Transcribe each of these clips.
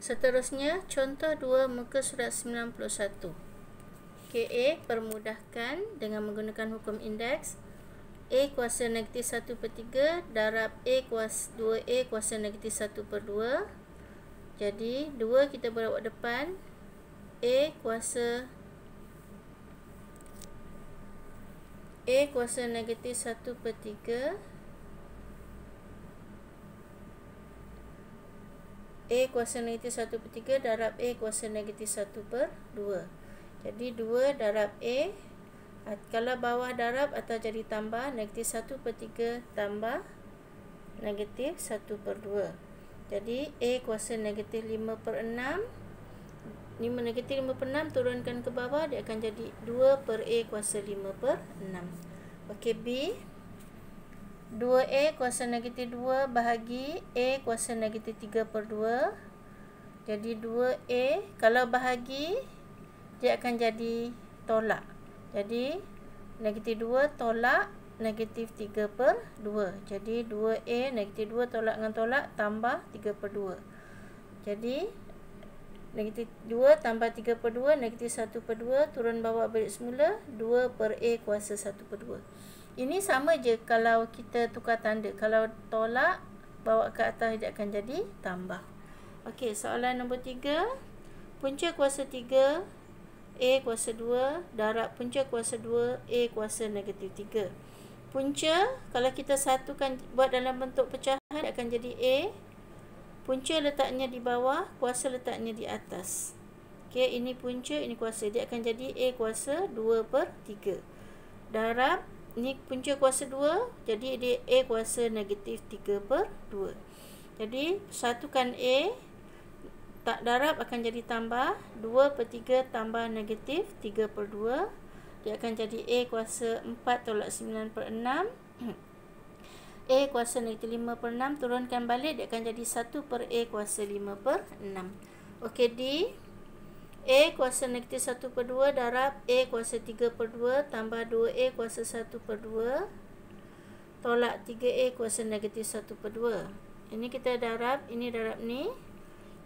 Seterusnya, contoh 2 muka surat 91. A, permudahkan dengan menggunakan hukum indeks. A kuasa negatif 1/3 darab A kuasa 2A kuasa negatif 1/2. Jadi, 2 kita bawa depan. A kuasa negatif 1/3 A kuasa negatif 1/3 darab A kuasa negatif 1/2. Jadi 2 darab A, kalau bawah darab atau jadi tambah, negatif 1/3 tambah negatif 1/2. Jadi A kuasa negatif 5/6. Negatif 5/6 turunkan ke bawah, dia akan jadi 2/A kuasa 5/6. Okey, B, 2A kuasa negatif 2 bahagi A kuasa negatif 3/2. Jadi 2A, kalau bahagi, dia akan jadi tolak. Jadi negatif 2 tolak negatif 3/2. Jadi 2A negatif 2 tolak dengan tolak tambah 3/2. Jadi negatif 2 tambah 3/2, negatif 1/2, turun bawah balik semula, 2/A kuasa 1/2. Ini sama je kalau kita tukar tanda. Kalau tolak, bawa ke atas, dia akan jadi tambah. Okey, soalan nombor 3. Punca kuasa 3, A kuasa 2, darab punca kuasa 2, A kuasa negatif 3. Punca, kalau kita satukan, buat dalam bentuk pecahan, dia akan jadi A. Punca letaknya di bawah, kuasa letaknya di atas. Okey, ini punca, ini kuasa. Dia akan jadi A kuasa 2/3. Darab, ini punca kuasa 2, jadi dia A kuasa negatif 3/2. Jadi, satukan A, tak darab akan jadi tambah, 2/3 tambah negatif 3/2. Dia akan jadi A kuasa 4 tolak 9/6. A kuasa negatif 5/6, turunkan balik, dia akan jadi 1/A kuasa 5/6. Okey, D, A kuasa negatif 1/2 darab A kuasa 3/2 tambah 2A kuasa 1/2 tolak 3A kuasa negatif 1/2. Ini kita darab, ini darab ni.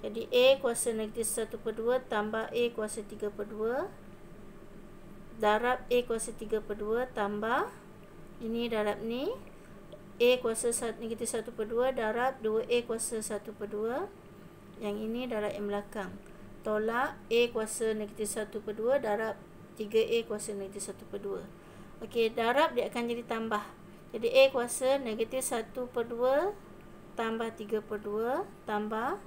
Jadi A kuasa negatif 1/2 tambah A kuasa 3/2 darab A kuasa 3/2 tambah, ini darab ni, A kuasa negatif 1/2 darab 2A kuasa 1/2. Yang ini darab yang belakang. Tolak A kuasa negatif 1/2 darab 3A kuasa negatif 1/2. Okey, darab dia akan jadi tambah. Jadi A kuasa negatif 1/2 tambah 3/2 tambah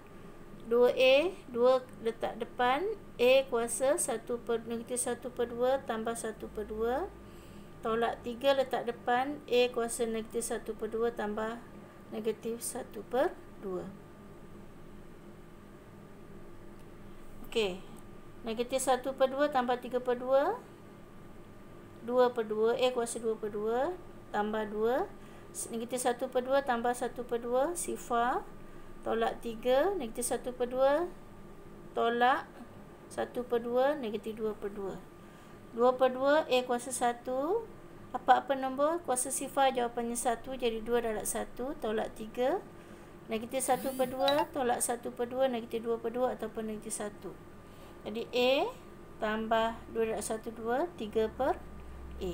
2A, 2 letak depan, A kuasa negatif 1/2 tambah 1/2 tolak 3 letak depan, A kuasa negatif 1/2 tambah negatif 1/2. Okey, negatif 1/2 tambah 3/2, 2/2, A kuasa 2/2 tambah 2, negatif 1/2 tambah 1/2, sifar, tolak 3, negatif 1/2 tolak 1/2, negatif 2/2. 2/2, A kuasa 1, apa-apa nombor, kuasa sifar, jawapannya 1, jadi 2 darab 1, tolak 3, negatif 1/2 tolak 1/2, negatif 2/2 ataupun negatif 1. Jadi A tambah 2 darab 1, 2, 3/A.